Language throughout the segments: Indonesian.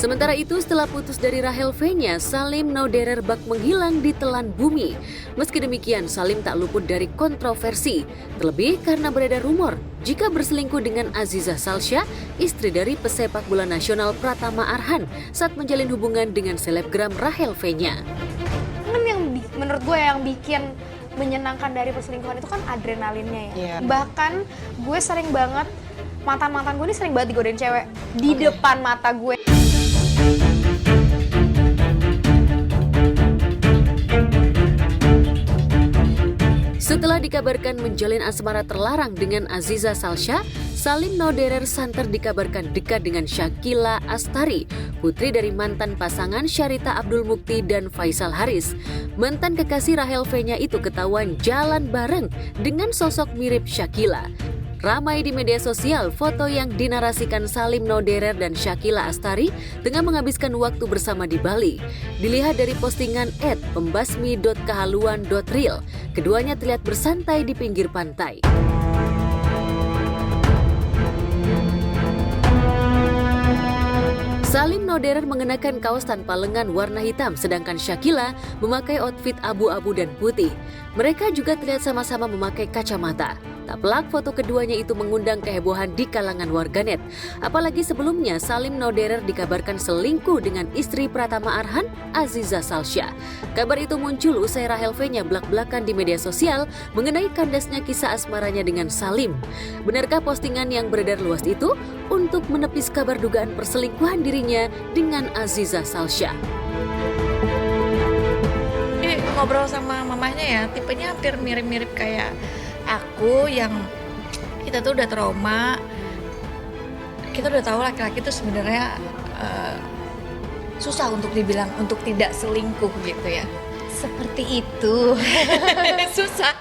Sementara itu, setelah putus dari Rachel V-nya, Salim Nauderer bak menghilang di telan bumi. Meski demikian, Salim tak luput dari kontroversi. Terlebih karena beredar rumor jika berselingkuh dengan Aziza Salsya, istri dari pesepak bola nasional Pratama Arhan, saat menjalin hubungan dengan selebgram Rachel V-nya. Kan yang menurut gue yang bikin menyenangkan dari perselingkuhan itu kan adrenalinnya ya. Bahkan gue sering banget, mantan-mantan gue ini sering banget digodain cewek di depan mata gue. Setelah dikabarkan menjalin asmara terlarang dengan Aziza Salsya, Salim Nauderer santer dikabarkan dekat dengan Shakila Astari, putri dari mantan pasangan Syarita Abdul Mukti dan Faisal Haris. Mantan kekasih Rachel V-nya itu ketahuan jalan bareng dengan sosok mirip Shakila. Ramai di media sosial foto yang dinarasikan Salim Nauderer dan Shakila Astari tengah menghabiskan waktu bersama di Bali. Dilihat dari postingan @pembasmi.kehaluan.real, keduanya terlihat bersantai di pinggir pantai. Salim Nauderer mengenakan kaos tanpa lengan warna hitam, sedangkan Shakila memakai outfit abu-abu dan putih. Mereka juga terlihat sama-sama memakai kacamata. Tak pelak foto keduanya itu mengundang kehebohan di kalangan warganet. Apalagi sebelumnya Salim Nauderer dikabarkan selingkuh dengan istri Pratama Arhan, Aziza Salsya. Kabar itu muncul usai Rachel V-nya belak-belakan di media sosial mengenai kandasnya kisah asmaranya dengan Salim. Benarkah postingan yang beredar luas itu untuk menepis kabar dugaan perselingkuhan dirinya dengan Aziza Salsya? Ngobrol sama mamahnya ya, tipenya hampir mirip-mirip kayak aku, yang kita tuh udah trauma. Kita udah tahu laki-laki tuh sebenarnya susah untuk dibilang untuk tidak selingkuh gitu ya. Seperti itu. Susah.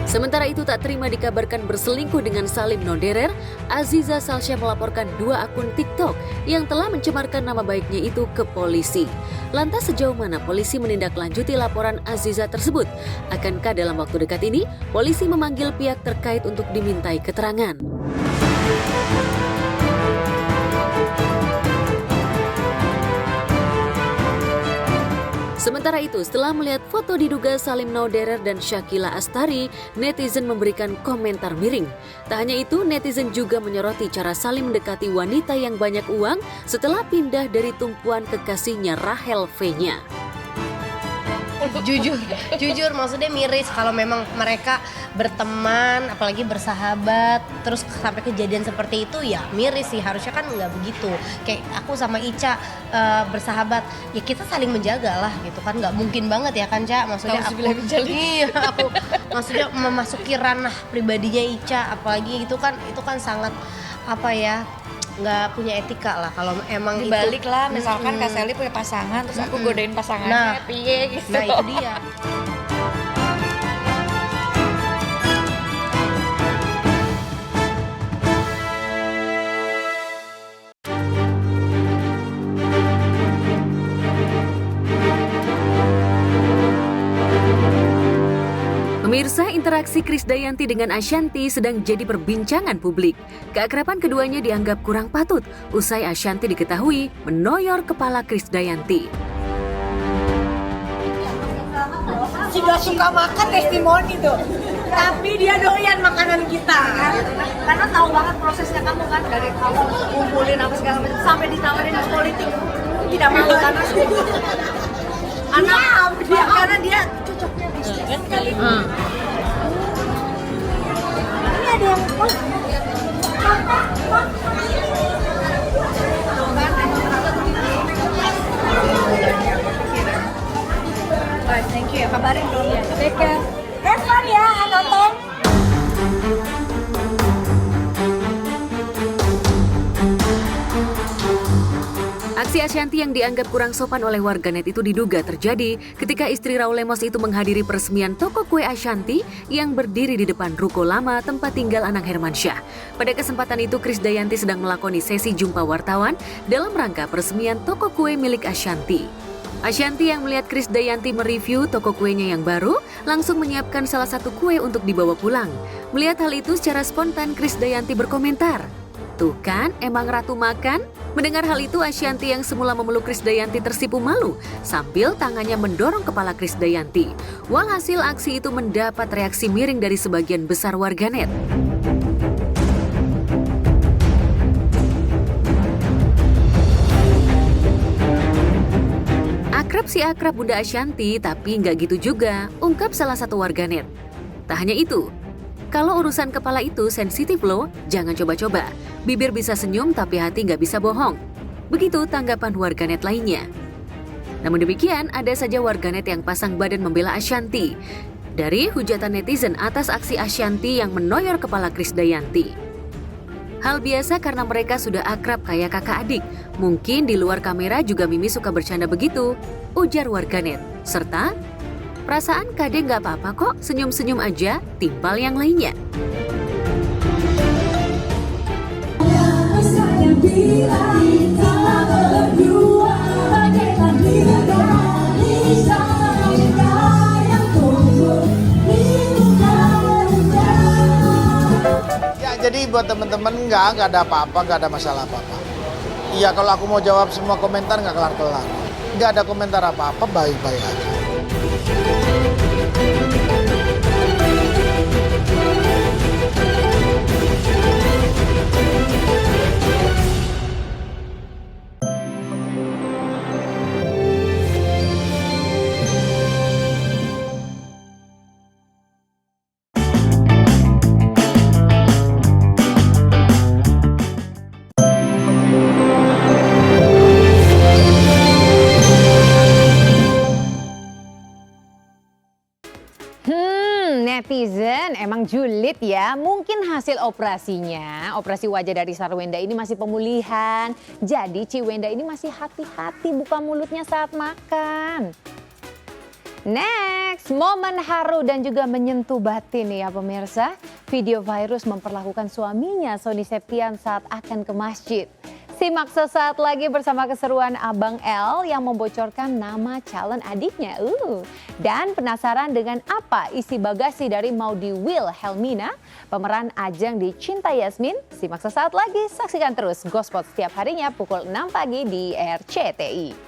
Sementara itu tak terima dikabarkan berselingkuh dengan Salim Nauderer, Aziza Salsya melaporkan 2 akun TikTok yang telah mencemarkan nama baiknya itu ke polisi. Lantas sejauh mana polisi menindaklanjuti laporan Aziza tersebut? Akankah dalam waktu dekat ini polisi memanggil pihak terkait untuk dimintai keterangan? Sementara itu, setelah melihat foto diduga Salim Nauderer dan Shakila Astari, netizen memberikan komentar miring. Tak hanya itu, netizen juga menyoroti cara Salim mendekati wanita yang banyak uang setelah pindah dari tumpuan kekasihnya Rachel V-nya. Jujur maksudnya miris kalau memang mereka berteman, apalagi bersahabat, terus sampai kejadian seperti itu ya miris sih. Harusnya kan nggak begitu. Kayak aku sama Ica bersahabat, ya kita saling menjaga lah gitu kan. Nggak mungkin banget ya kan, Ca? Maksudnya aku maksudnya memasuki ranah pribadinya Ica, apalagi itu kan sangat apa ya, nggak punya etika lah kalau emang dibalik itu. lah, misalkan Kak Sally punya pasangan terus aku godain pasangannya, piye gitu. Nah itu dia. Pemirsa, interaksi Krisdayanti dengan Ashanty sedang jadi perbincangan publik. Keakraban keduanya dianggap kurang patut usai Ashanty diketahui menoyor kepala Krisdayanti. Si gak suka makan testimoni tuh, tapi dia doyan makanan kita. Karena tahu banget prosesnya kamu kan, dari kamu ngumpulin apa segala macam sampai ditawarin ke politik, tidak mau karena karena dia cocoknya bisnis. Ini ada yang baik, thank you ya, kabarin dong ya. Take care. Have fun ya, nonton. Aksi Ashanty yang dianggap kurang sopan oleh warganet itu diduga terjadi ketika istri Raul Lemos itu menghadiri peresmian toko kue Ashanty yang berdiri di depan ruko lama tempat tinggal Anang Hermansyah. Pada kesempatan itu, Krisdayanti sedang melakoni sesi jumpa wartawan dalam rangka peresmian toko kue milik Ashanty. Ashanty yang melihat Krisdayanti mereview toko kuenya yang baru, langsung menyiapkan salah satu kue untuk dibawa pulang. Melihat hal itu secara spontan, Krisdayanti berkomentar, "Tuh kan, emang ratu makan?" Mendengar hal itu, Ashanty yang semula memeluk Krisdayanti tersipu malu sambil tangannya mendorong kepala Krisdayanti. Walhasil aksi itu mendapat reaksi miring dari sebagian besar warganet. Akrab si akrab Bunda Ashanty, tapi nggak gitu juga, ungkap salah satu warganet. Tak hanya itu, kalau urusan kepala itu sensitif loh, jangan coba-coba. Bibir bisa senyum tapi hati nggak bisa bohong. Begitu tanggapan warganet lainnya. Namun demikian, ada saja warganet yang pasang badan membela Ashanty. Dari hujatan netizen atas aksi Ashanty yang menoyor kepala Krisdayanti. Hal biasa karena mereka sudah akrab kayak kakak adik. Mungkin di luar kamera juga Mimi suka bercanda begitu, ujar warganet. Serta, perasaan Kade nggak apa-apa kok, senyum-senyum aja, timpal yang lainnya. Jadi buat teman-teman nggak ada apa-apa, nggak ada masalah apa-apa. Iya, kalau aku mau jawab semua komentar nggak kelar-kelar. Nggak ada komentar apa-apa, baik-baik aja. Netizen emang julid ya. Mungkin hasil operasi wajah dari Sarwenda ini masih pemulihan. Jadi Ciwenda ini masih hati-hati buka mulutnya saat makan. Next, momen haru dan juga menyentuh batin ya pemirsa. Video virus memperlakukan suaminya Sony Septian saat akan ke masjid. Simak sesaat lagi bersama keseruan Abang L yang membocorkan nama calon adiknya. Dan penasaran dengan apa isi bagasi dari Maudy Wilhelmina, pemeran Ajeng di Cinta Yasmin? Simak sesaat lagi, saksikan terus Gospot setiap harinya pukul 6 pagi di RCTI.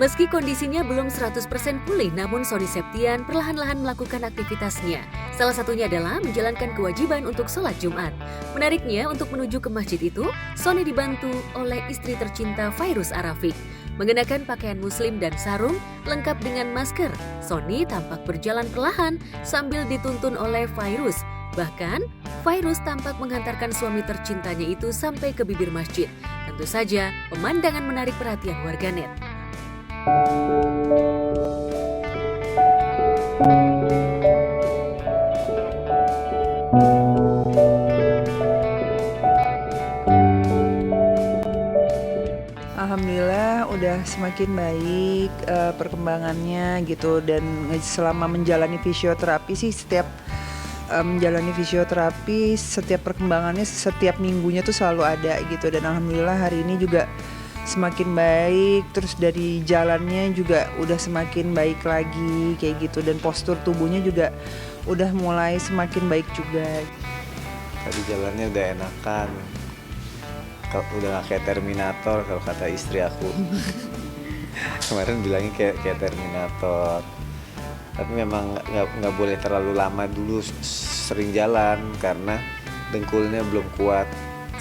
Meski kondisinya belum 100% pulih, namun Sony Septian perlahan-lahan melakukan aktivitasnya. Salah satunya adalah menjalankan kewajiban untuk sholat Jumat. Menariknya, untuk menuju ke masjid itu, Sony dibantu oleh istri tercinta Fairuz Arafik. Mengenakan pakaian muslim dan sarung, lengkap dengan masker, Sony tampak berjalan perlahan sambil dituntun oleh Fairuz. Bahkan, Fairuz tampak menghantarkan suami tercintanya itu sampai ke bibir masjid. Tentu saja, pemandangan menarik perhatian warganet. Alhamdulillah udah semakin baik perkembangannya gitu, dan selama menjalani fisioterapi sih menjalani fisioterapi setiap perkembangannya setiap minggunya tuh selalu ada gitu, dan alhamdulillah hari ini juga semakin baik, terus dari jalannya juga udah semakin baik lagi kayak gitu, dan postur tubuhnya juga udah mulai semakin baik juga. Tadi jalannya udah enakan, udah gak kayak Terminator kalau kata istri aku. Kemarin bilangnya kayak Terminator, tapi memang nggak boleh terlalu lama dulu sering jalan karena dengkulnya belum kuat.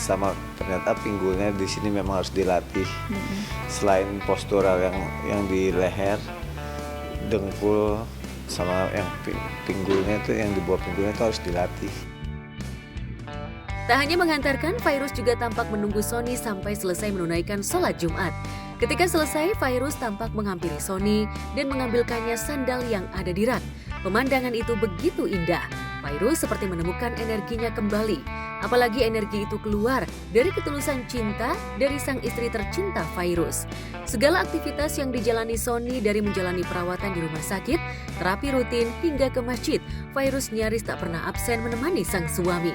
Sama ternyata pinggulnya di sini memang harus dilatih. Selain postural yang di leher, dengkul sama yang pinggulnya itu, yang di bawah pinggulnya itu harus dilatih. Tak hanya menghantarkan, Fairuz juga tampak menunggu Sony sampai selesai menunaikan sholat Jumat. Ketika selesai, Fairuz tampak menghampiri Sony dan mengambilkannya sandal yang ada di rak. Pemandangan itu begitu indah. Fairuz seperti menemukan energinya kembali. Apalagi energi itu keluar dari ketulusan cinta dari sang istri tercinta Fairuz. Segala aktivitas yang dijalani Sony dari menjalani perawatan di rumah sakit, terapi rutin hingga ke masjid, Fairuz nyaris tak pernah absen menemani sang suami.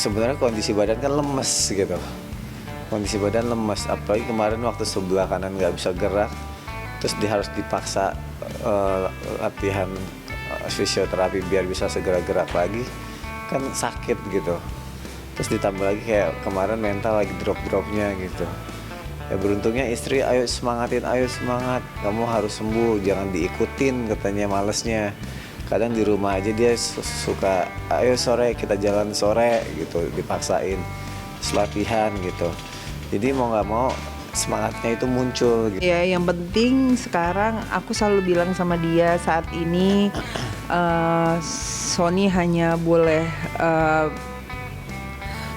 Sebenarnya kondisi badan kan lemes gitu, kondisi badan lemes, apalagi kemarin waktu sebelah kanan nggak bisa gerak, terus dia harus dipaksa latihan fisioterapi biar bisa segera gerak lagi, kan sakit gitu. Terus ditambah lagi kayak kemarin mental lagi drop-dropnya gitu. Ya beruntungnya istri, ayo semangatin, ayo semangat, kamu harus sembuh, jangan diikutin katanya malesnya. Kadang di rumah aja dia suka, ayo sore kita jalan sore gitu, dipaksain latihan gitu. Jadi mau nggak mau semangatnya itu muncul gitu. Ya yang penting sekarang aku selalu bilang sama dia saat ini Sony hanya boleh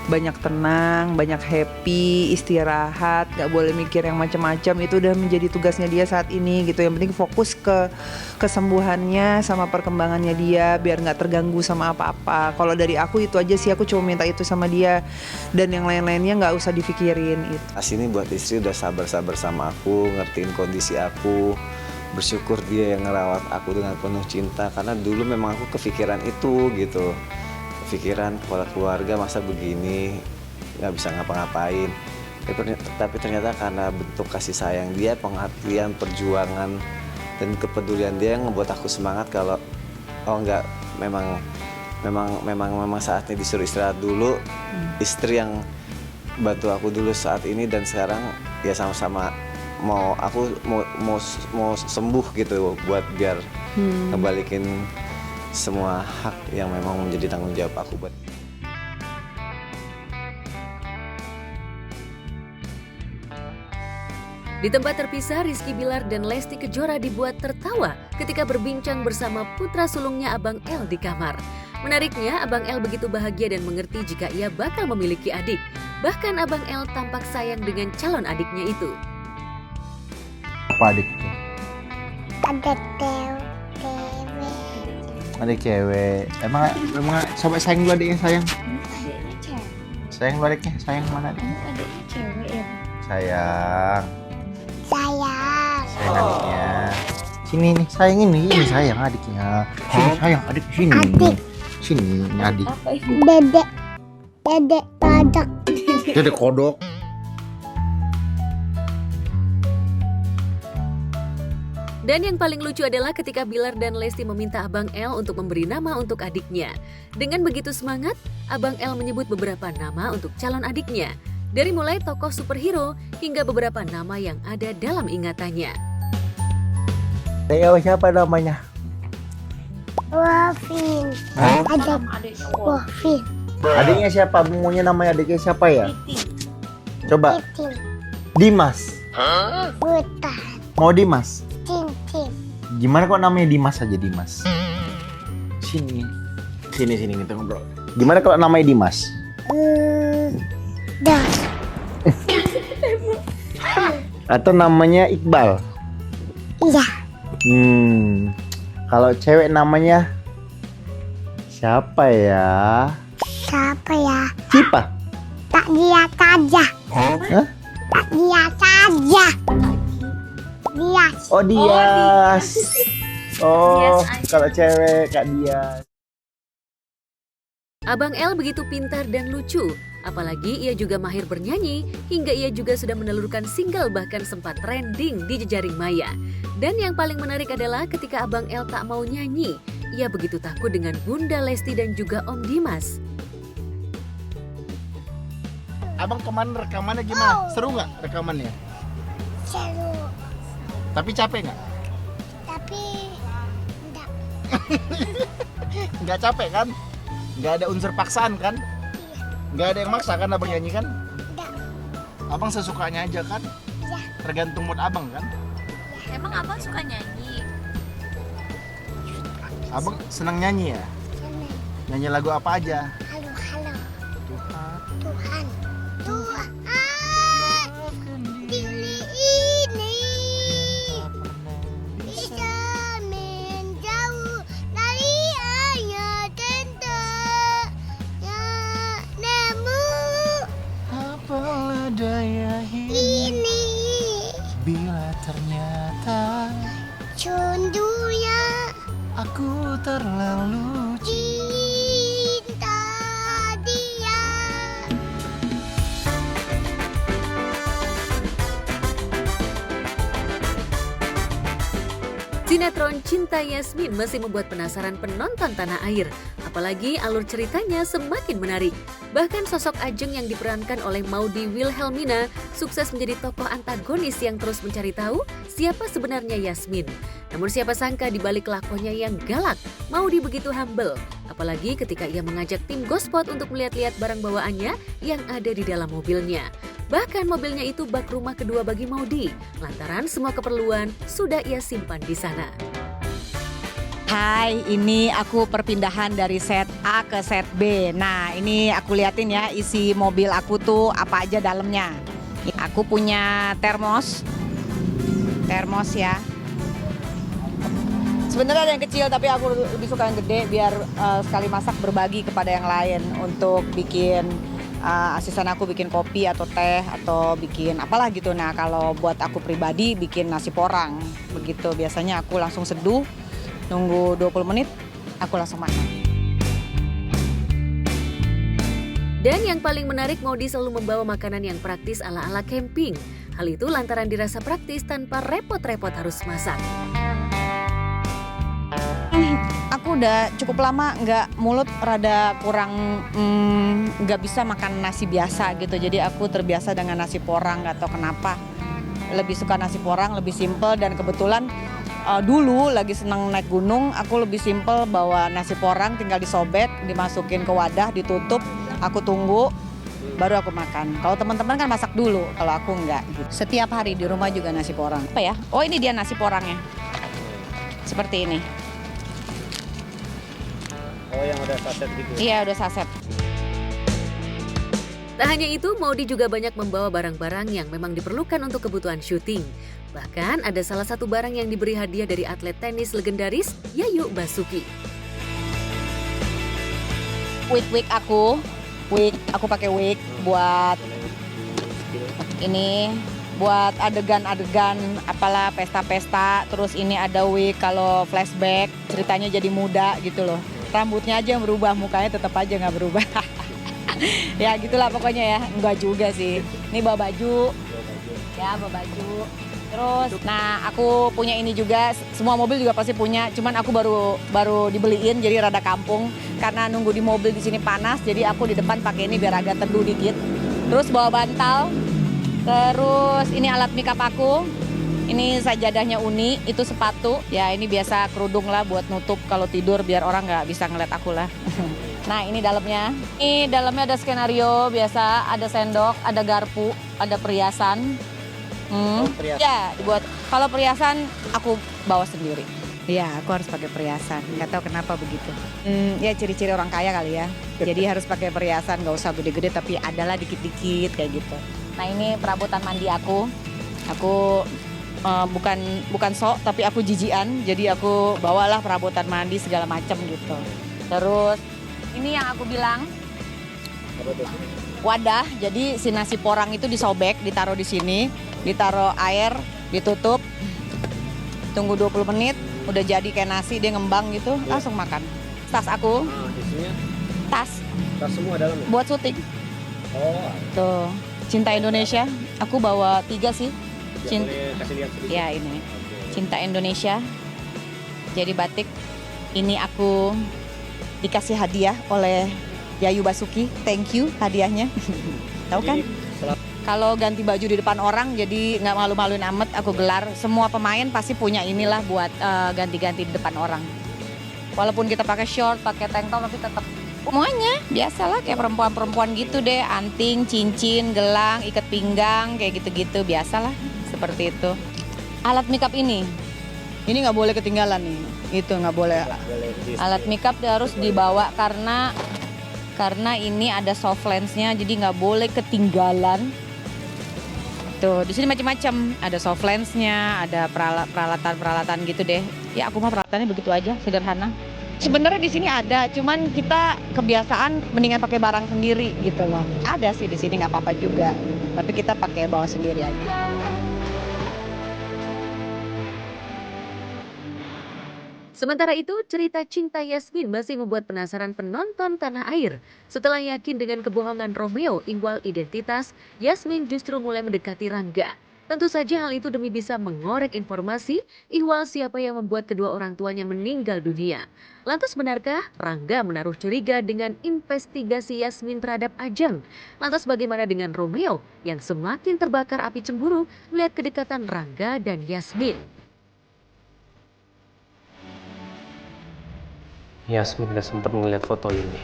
banyak tenang, banyak happy, istirahat, gak boleh mikir yang macam-macam. Itu udah menjadi tugasnya dia saat ini gitu. Yang penting fokus ke kesembuhannya sama perkembangannya dia, biar gak terganggu sama apa-apa. Kalau dari aku itu aja sih, aku cuma minta itu sama dia, dan yang lain-lainnya gak usah dipikirin itu. Asini buat istri udah sabar-sabar sama aku, ngertiin kondisi aku, bersyukur dia yang ngerawat aku dengan penuh cinta. Karena dulu memang aku kepikiran itu gitu, pikiran kepala keluarga masa begini nggak bisa ngapa-ngapain, tapi ternyata karena bentuk kasih sayang dia, pengertian, perjuangan dan kepedulian dia yang membuat aku semangat kalau enggak, memang saatnya disuruh istirahat dulu. Istri yang bantu aku dulu saat ini, dan sekarang ya sama-sama mau sembuh gitu, buat biar ngebalikin semua hak yang memang menjadi tanggung jawab aku buat. Di tempat terpisah, Rizky Bilar dan Lesti Kejora dibuat tertawa ketika berbincang bersama putra sulungnya Abang L di kamar. Menariknya, Abang L begitu bahagia dan mengerti jika ia bakal memiliki adik. Bahkan Abang L tampak sayang dengan calon adiknya itu. Apa adik itu? Adik cewek. Emang coba sayang dulu adiknya, sayang. Adiknya cewek. Sayang dulu adiknya, sayang mana adiknya? Adiknya cewek ya. Sayang. Sayang adiknya. Sini nih, sayang ini sayang adiknya. Sini sayang adik sini. Sini ini adik. Dedek kodok. Dedek kodok. Dan yang paling lucu adalah ketika Bilar dan Lesti meminta Abang L untuk memberi nama untuk adiknya. Dengan begitu semangat, Abang L menyebut beberapa nama untuk calon adiknya. Dari mulai tokoh superhero hingga beberapa nama yang ada dalam ingatannya. Teo siapa namanya? Wafin. Adiknya Wafin. Adiknya siapa? Maunya namanya adiknya siapa ya? Coba. Dimas. Buta. Mau Dimas? Cincin. Gimana kok namanya Dimas aja, Dimas? Sini kita ngobrol. Gimana kalau namanya Dimas? Das. Atau namanya Iqbal? Iya. Kalau cewek namanya siapa ya? Siapa ya? Cipa? Tak dia saja. Hah? Tak dia saja. Dias. Oh Dias. Oh, kalau cewek Kak Dias. Abang L begitu pintar dan lucu. Apalagi ia juga mahir bernyanyi, hingga ia juga sudah menelurkan single bahkan sempat trending di jejaring maya. Dan yang paling menarik adalah ketika Abang El tak mau nyanyi, ia begitu takut dengan Bunda Lesti dan juga Om Dimas. Abang kemarin rekamannya gimana? Seru nggak rekamannya? Seru, Tapi capek nggak? tapi enggak. Nggak capek kan? Nggak ada unsur paksaan kan? Nggak ada yang maksa kan abang nyanyi kan? Enggak. Abang sesukanya aja kan? Ya. Tergantung mood abang kan? Emang abang suka nyanyi? Abang senang nyanyi ya? Senang. Nyanyi lagu apa aja? Halo, halo. Tuhan. Tuhan. Tuhan. Diri ini bisa menjauh dari hanya tentangnya. Namun Apalah daya ini bila ternyata contohnya aku terlalu cinta dia. Sinetron Cinta Yasmin masih membuat penasaran penonton tanah air. Apalagi alur ceritanya semakin menarik. Bahkan sosok Ajeng yang diperankan oleh Maudy Wilhelmina sukses menjadi tokoh antagonis yang terus mencari tahu siapa sebenarnya Yasmin. Namun siapa sangka di balik lakonnya yang galak, Maudy begitu humble. Apalagi ketika ia mengajak tim Gospot untuk melihat-lihat barang bawaannya yang ada di dalam mobilnya. Bahkan mobilnya itu bak rumah kedua bagi Maudy, lantaran semua keperluan sudah ia simpan di sana. Hai, ini aku perpindahan dari set A ke set B. Nah, ini aku liatin ya isi mobil aku tuh apa aja dalamnya. Aku punya termos ya. Sebenarnya ada yang kecil tapi aku lebih suka yang gede biar sekali masak berbagi kepada yang lain untuk bikin asisten aku bikin kopi atau teh atau bikin apalah gitu. Nah, kalau buat aku pribadi bikin nasi porang. Begitu biasanya aku langsung seduh. Nunggu 20 menit, aku langsung makan. Dan yang paling menarik, Maudy selalu membawa makanan yang praktis ala-ala camping. Hal itu lantaran dirasa praktis tanpa repot-repot harus masak. Aku udah cukup lama mulut rada kurang nggak bisa makan nasi biasa gitu. Jadi aku terbiasa dengan nasi porang, nggak tahu kenapa. Lebih suka nasi porang, lebih simple dan kebetulan dulu lagi seneng naik gunung, aku lebih simpel bawa nasi porang tinggal disobek, dimasukin ke wadah, ditutup, aku tunggu, baru aku makan. Kalau teman-teman kan masak dulu, kalau aku enggak gitu. Setiap hari di rumah juga nasi porang. Apa ya? Oh ini dia nasi porangnya. Seperti ini. Oh yang udah saset gitu? Iya udah saset. Tak hanya itu, Maudy juga banyak membawa barang-barang yang memang diperlukan untuk kebutuhan syuting. Bahkan ada salah satu barang yang diberi hadiah dari atlet tenis legendaris, Yayu Basuki. Wig aku pakai wig buat ini, buat adegan-adegan apalah pesta-pesta. Terus ini ada wig kalau flashback, ceritanya jadi muda gitu loh. Rambutnya aja yang berubah, mukanya tetap aja nggak berubah. Ya gitulah pokoknya ya, enggak juga sih. Ini bawa baju, ya bawa baju. Terus, nah aku punya ini juga, semua mobil juga pasti punya. Cuman aku baru dibeliin, jadi rada kampung. Karena nunggu di mobil di sini panas, jadi aku di depan pakai ini biar agak teduh dikit. Terus bawa bantal. Terus ini alat makeup aku. Ini sajadahnya Uni, itu sepatu. Ya ini biasa kerudung lah buat nutup kalau tidur biar orang nggak bisa ngeliat aku lah. Nah ini dalamnya. Ini dalamnya ada skenario biasa, ada sendok, ada garpu, ada perhiasan. Ya, buat kalau perhiasan aku bawa sendiri. Iya, aku harus pakai perhiasan. Nggak tahu kenapa begitu. Ya ciri-ciri orang kaya kali ya. Jadi harus pakai perhiasan, nggak usah gede-gede tapi adalah dikit-dikit kayak gitu. Nah ini perabotan mandi aku. Aku bukan sok tapi aku jijian. Jadi aku bawalah perabotan mandi segala macam gitu. Terus ini yang aku bilang. Wadah, jadi si nasi porang itu disobek, ditaruh di sini, ditaruh air, ditutup, tunggu 20 menit, udah jadi kayak nasi, dia ngembang gitu, langsung makan. Tas aku, tas semua dalamnya? buat syuting. Tuh, Cinta Indonesia. Aku bawa 3 sih. Kasih lihat sedikit. Ya ini, Cinta Indonesia. Jadi batik. Ini aku dikasih hadiah oleh Yayu Basuki. Thank you hadiahnya. Tahu kan? Kalau ganti baju di depan orang jadi nggak malu-maluin amat, aku gelar. Semua pemain pasti punya inilah buat ganti-ganti di depan orang. Walaupun kita pakai short, pakai tank top, tapi tetap semuanya biasalah kayak perempuan-perempuan gitu deh. Anting, cincin, gelang, ikat pinggang, kayak gitu-gitu biasalah seperti itu. Alat makeup ini nggak boleh ketinggalan nih. Itu nggak boleh. Alat makeup harus dibawa karena ini ada soft lensnya, jadi nggak boleh ketinggalan. Tuh, di sini macam-macam. Ada soft lensnya, ada peralatan-peralatan gitu deh. Ya aku mah peralatannya begitu aja, sederhana. Sebenarnya di sini ada, cuman kita kebiasaan mendingan pakai barang sendiri gitu loh. Ada sih di sini nggak apa-apa juga, tapi kita pakai bawa sendiri aja. Sementara itu, cerita cinta Yasmin masih membuat penasaran penonton tanah air. Setelah yakin dengan kebohongan Romeo ihwal identitas, Yasmin justru mulai mendekati Rangga. Tentu saja hal itu demi bisa mengorek informasi ihwal siapa yang membuat kedua orang tuanya meninggal dunia. Lantas benarkah Rangga menaruh curiga dengan investigasi Yasmin terhadap Ajeng? Lantas bagaimana dengan Romeo yang semakin terbakar api cemburu melihat kedekatan Rangga dan Yasmin? Yasmin gak sempat ngeliat foto ini.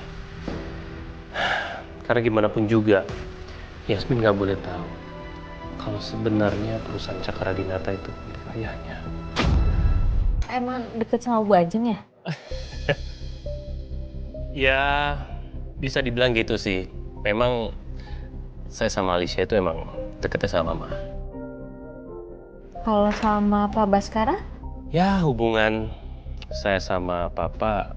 Karena gimana pun juga, Yasmin gak boleh tahu kalau sebenarnya perusahaan Cakradinata itu milik ayahnya. Emang deket sama Bu Ajeng ya? Ya, bisa dibilang gitu sih. Memang saya sama Alicia itu emang deketnya sama Mama. Kalau sama Pak Baskara? Ya, hubungan saya sama Papa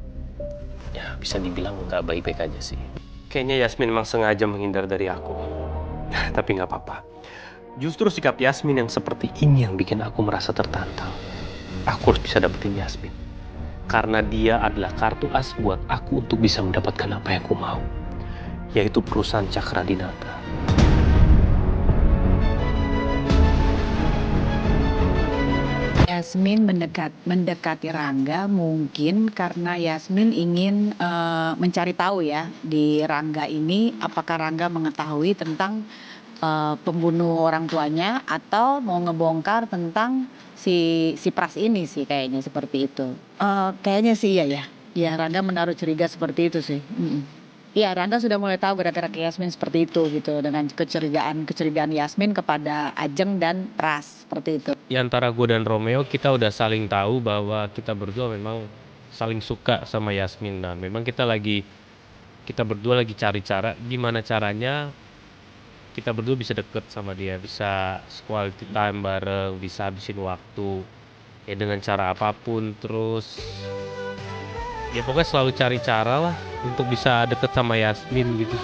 ya bisa dibilang nggak baik-baik aja sih. Kayaknya Yasmin memang sengaja menghindar dari aku. Tapi nggak apa-apa. Justru sikap Yasmin yang seperti ini yang bikin aku merasa tertantang. Aku harus bisa dapetin Yasmin. Karena dia adalah kartu as buat aku untuk bisa mendapatkan apa yang aku mau. Yaitu perusahaan Cakradinata. Yasmin mendekati Rangga mungkin karena Yasmin ingin mencari tahu ya di Rangga ini apakah Rangga mengetahui tentang pembunuh orang tuanya atau mau ngebongkar tentang si Pras ini sih, kayaknya seperti itu. Kayaknya sih iya ya. Ya Rangga menaruh curiga seperti itu sih. Iya, Rangga sudah mulai tahu gerak-gerak Yasmin seperti itu gitu, dengan kecurigaan Yasmin kepada Ajeng dan Pras seperti itu. Di antara gue dan Romeo kita udah saling tahu bahwa kita berdua memang saling suka sama Yasmin, dan memang kita berdua lagi cari cara gimana caranya kita berdua bisa deket sama dia, bisa quality time bareng, bisa habisin waktu ya dengan cara apapun. Terus ya pokoknya selalu cari cara lah untuk bisa deket sama Yasmin gitu.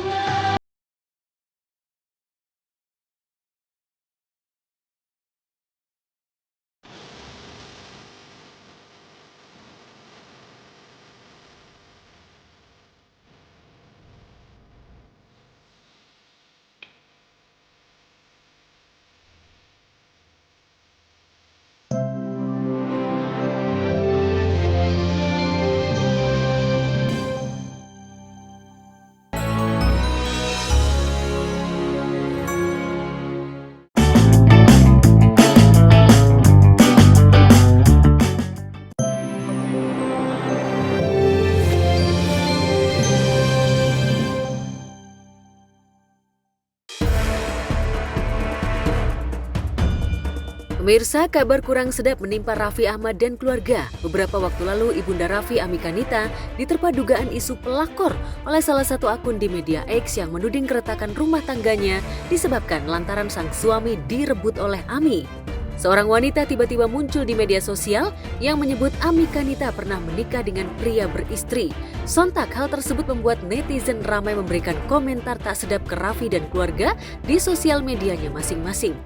Pemirsa, kabar kurang sedap menimpa Raffi Ahmad dan keluarga. Beberapa waktu lalu, Ibunda Raffi, Ami Kanita, diterpa dugaan isu pelakor oleh salah satu akun di media X yang menuding keretakan rumah tangganya disebabkan lantaran sang suami direbut oleh Ami. Seorang wanita tiba-tiba muncul di media sosial yang menyebut Ami Kanita pernah menikah dengan pria beristri. Sontak hal tersebut membuat netizen ramai memberikan komentar tak sedap ke Raffi dan keluarga di sosial medianya masing-masing.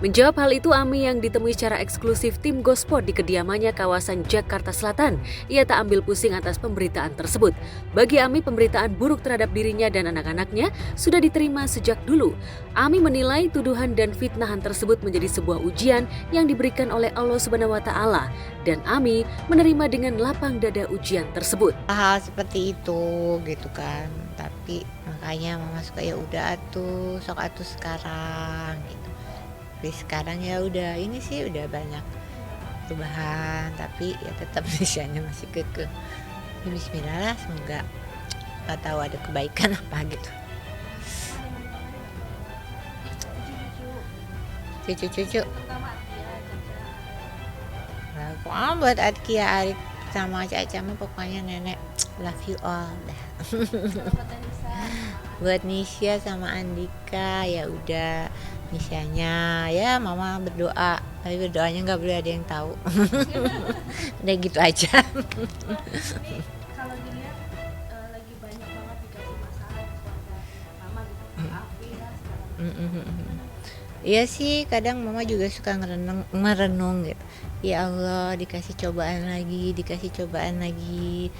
Menjawab hal itu, Ami yang ditemui secara eksklusif tim Gosport di kediamannya kawasan Jakarta Selatan. Ia tak ambil pusing atas pemberitaan tersebut. Bagi Ami, pemberitaan buruk terhadap dirinya dan anak-anaknya sudah diterima sejak dulu. Ami menilai tuduhan dan fitnahan tersebut menjadi sebuah ujian yang diberikan oleh Allah Subhanahu wa Ta'ala, dan Ami menerima dengan lapang dada ujian tersebut. Hal seperti itu gitu kan, tapi makanya mama suka ya udah atuh sok atuh sekarang gitu. Tapi sekarang ya udah ini sih udah banyak perubahan, tapi ya tetap Indonesia-nya masih kekeh. Ya, bismillah lah, semoga nggak tahu ada kebaikan apa gitu. Cucu-cucu nah, buat Adkia, Arif sama Caca mah pokoknya nenek love you all dah. Buat Nisha sama Andika ya udah, Nishanya ya mama berdoa, tapi berdoanya nggak boleh ada yang tahu. Udah gitu aja. Kalau dilihat lagi banyak banget dikasih masalah keluarga mama gitu, Afi lah segala. Iya sih, kadang mama juga suka merenung gitu. Ya Allah, dikasih cobaan lagi.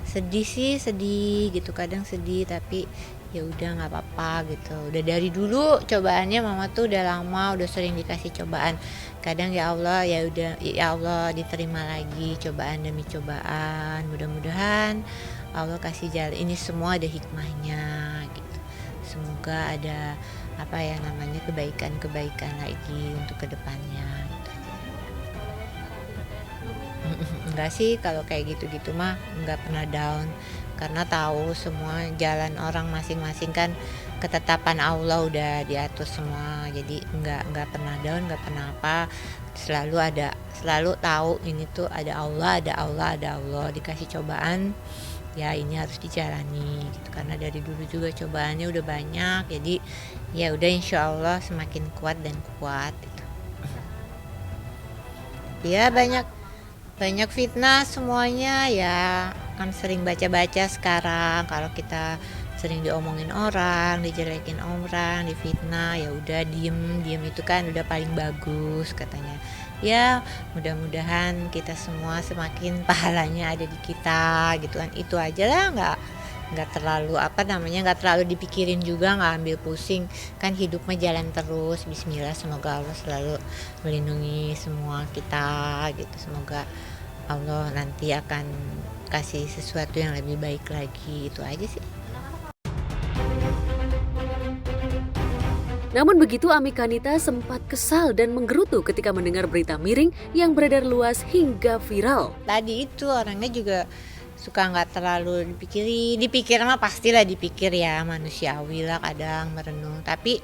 Sedih sih, sedih gitu, kadang sedih, tapi ya udah nggak apa-apa gitu. Udah dari dulu cobaannya mama tuh udah lama, udah sering dikasih cobaan. Kadang ya Allah, ya udah, ya Allah diterima lagi cobaan demi cobaan. Mudah-mudahan Allah kasih jalan. Ini semua ada hikmahnya gitu. Semoga ada apa ya namanya kebaikan lagi untuk kedepannya gitu. Enggak sih, kalau kayak gitu-gitu mah enggak pernah down, karena tahu semua jalan orang masing-masing kan ketetapan Allah udah diatur semua, jadi enggak pernah down, enggak pernah apa, selalu tahu ini tuh ada Allah dikasih cobaan. Ya ini harus dijalani gitu, karena dari dulu juga cobaannya udah banyak, jadi ya udah insya Allah semakin kuat gitu. Ya banyak fitnah semuanya ya, kan sering baca sekarang kalau kita sering diomongin orang, dijelekin orang, difitnah, ya udah diem itu kan udah paling bagus katanya. Ya mudah-mudahan kita semua semakin pahalanya ada di kita gitu kan, itu aja lah, nggak terlalu nggak terlalu dipikirin juga, nggak ambil pusing, kan hidup mah jalan terus. Bismillah, semoga Allah selalu melindungi semua kita gitu, semoga Allah nanti akan kasih sesuatu yang lebih baik lagi, itu aja sih. Namun begitu, Ami Kanita sempat kesal dan menggerutu ketika mendengar berita miring yang beredar luas hingga viral. Tadi itu orangnya juga suka nggak terlalu dipikir mah pastilah dipikir ya, manusiawi lah kadang merenung, tapi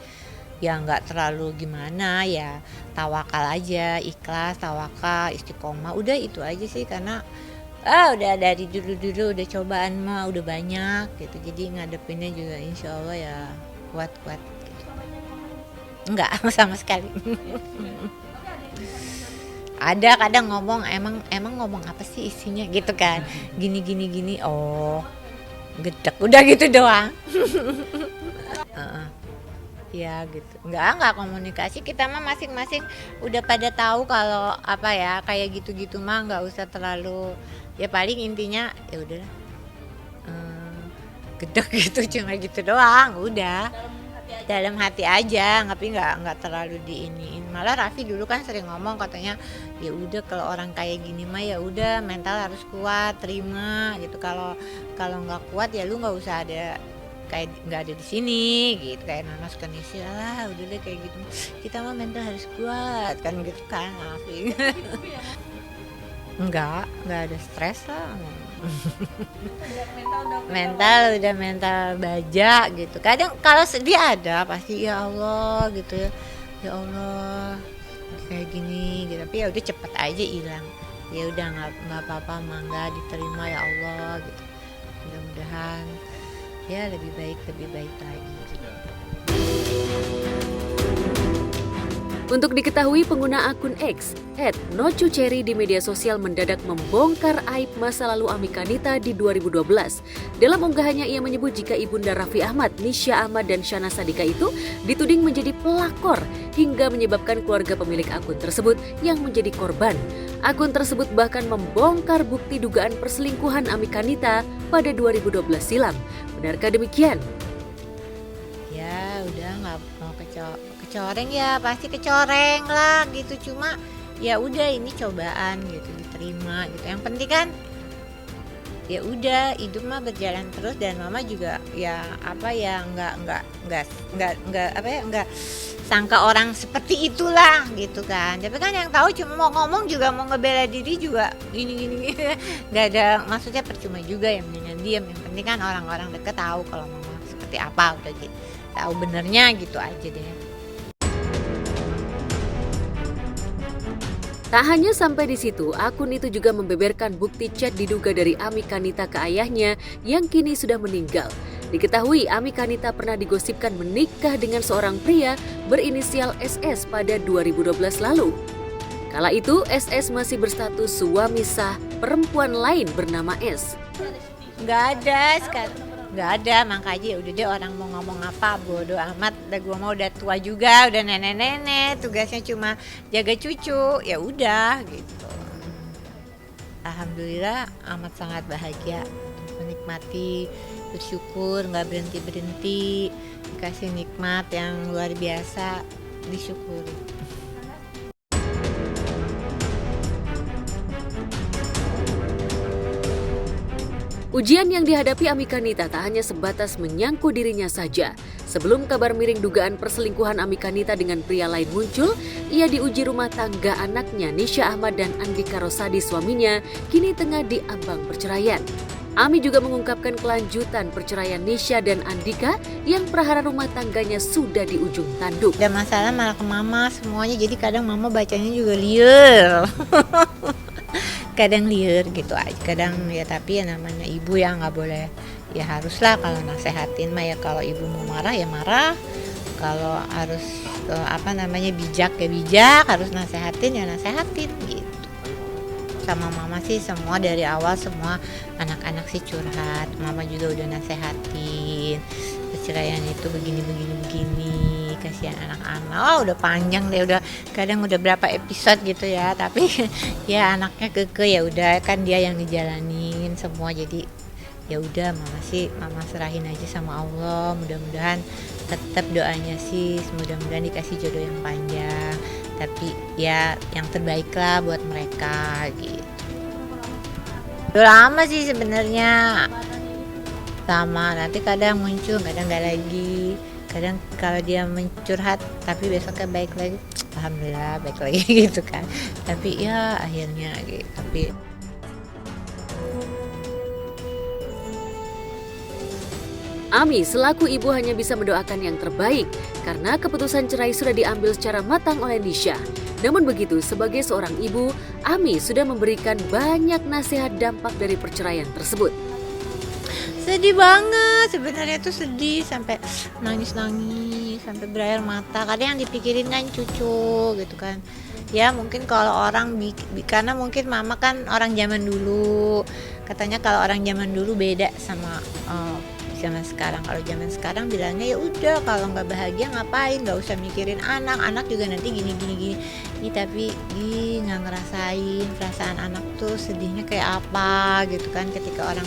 ya nggak terlalu gimana ya, tawakal aja, ikhlas, tawakal, istiqomah, udah itu aja sih, karena udah dari dulu udah cobaan mah udah banyak gitu, jadi ngadepinnya juga insya Allah ya kuat gitu. Enggak sama sekali. Ada kadang ngomong, emang ngomong apa sih isinya gitu kan, gini, oh gedek, udah gitu doang. Ya gitu, enggak komunikasi, kita mah masing-masing udah pada tahu kalau apa ya kayak gitu mah nggak usah terlalu, ya paling intinya ya udah gedek gitu, cuma gitu doang, udah dalam hati aja, tapi nggak terlalu diiniin. Malah Raffi dulu kan sering ngomong katanya, ya udah kalau orang kayak gini mah ya udah mental harus kuat, terima gitu, kalau nggak kuat ya lu nggak usah ada, kayak nggak ada di sini gitu, kayak Nanas Kanisia lah, udah deh kayak gitu, kita mah mental harus kuat kan gitu kan Raffi. Enggak ada stres lah. mental baja gitu. Kadang kalau sedih ada pasti, ya Allah gitu ya Allah kayak gini gitu, tapi ya udah cepet aja hilang, ya udah nggak apa-apa, mangga diterima ya Allah gitu, mudah-mudahan ya lebih baik lagi gitu. Untuk diketahui, pengguna akun X @nocucherry di media sosial mendadak membongkar aib masa lalu Amika Nita di 2012. Dalam unggahannya ia menyebut jika ibunda Raffi Ahmad, Nisha Ahmad dan Syahnaz Sadiqah itu dituding menjadi pelakor hingga menyebabkan keluarga pemilik akun tersebut yang menjadi korban. Akun tersebut bahkan membongkar bukti dugaan perselingkuhan Amika Nita pada 2012 silam. Benarkah demikian? Ya udah nggak mau kecoreng ya pasti kecoreng lah gitu, cuma ya udah ini cobaan gitu, diterima gitu. Yang penting kan ya udah hidup mah berjalan terus, dan mama juga ya apa ya nggak sangka orang seperti itulah gitu kan. Tapi kan yang tahu cuma mau ngomong juga, mau ngebela diri juga gini nggak ada, maksudnya percuma juga, yang mendingan diam. Yang penting kan orang-orang deket tahu kalau mama seperti apa, udah gitu tahu benernya gitu aja deh. Tak hanya sampai di situ, akun itu juga membeberkan bukti chat diduga dari Amika Nita ke ayahnya yang kini sudah meninggal. Diketahui Amika Nita pernah digosipkan menikah dengan seorang pria berinisial SS pada 2012 lalu. Kala itu SS masih berstatus suami sah perempuan lain bernama S. Nggak ada, makanya udah deh orang mau ngomong apa bodo amat. Udah gue mau udah tua juga, udah nenek-nenek, tugasnya cuma jaga cucu, ya udah gitu. Alhamdulillah amat sangat bahagia, menikmati, bersyukur, nggak berhenti dikasih nikmat yang luar biasa, disyukuri. Ujian yang dihadapi Amika Nita tak hanya sebatas menyangkut dirinya saja. Sebelum kabar miring dugaan perselingkuhan Amika Nita dengan pria lain muncul, ia diuji rumah tangga anaknya Nisha Ahmad dan Andika Rosadi suaminya kini tengah diambang perceraian. Ami juga mengungkapkan kelanjutan perceraian Nisha dan Andika yang prahara rumah tangganya sudah di ujung tanduk. Ada masalah malah ke mama semuanya, jadi kadang mama bacanya juga liar. Kadang liar gitu aja, kadang ya, tapi ya namanya ibu ya nggak boleh, ya haruslah kalau nasehatin mah ya, kalau ibu mau marah ya marah, kalau harus bijak ya bijak, harus nasehatin ya nasehatin gitu. Sama mama sih semua dari awal, semua anak-anak sih curhat, mama juga udah nasehatin perceraian itu begini, kasihan anak-anak. Oh udah panjang deh, udah kadang udah berapa episode gitu ya, tapi ya anaknya keke, ya udah kan dia yang dijalanin semua, jadi ya udah mama serahin aja sama Allah. Mudah-mudahan tetap doanya sih, mudah-mudahan dikasih jodoh yang panjang, tapi ya yang terbaik lah buat mereka gitu. Udah lama sih sebenarnya sama, nanti kadang muncul, kadang nggak lagi. Kadang kalau dia mencurhat tapi besoknya baik lagi, alhamdulillah baik lagi gitu kan. Tapi ya akhirnya gitu. Tapi Ami selaku ibu hanya bisa mendoakan yang terbaik karena keputusan cerai sudah diambil secara matang oleh Nisha. Namun begitu, sebagai seorang ibu, Ami sudah memberikan banyak nasihat dampak dari perceraian tersebut. sedih banget sebenarnya, tuh sedih sampai nangis sampai berair mata. Kadang yang dipikirin kan cucu gitu kan ya. Mungkin kalau orang karena mungkin mama kan orang zaman dulu, katanya kalau orang zaman dulu beda sama zaman sekarang. Kalau zaman sekarang bilangnya ya udah, kalau nggak bahagia ngapain, nggak usah mikirin anak juga nanti gini. Tapi nggak ngerasain perasaan anak tuh sedihnya kayak apa gitu kan ketika orang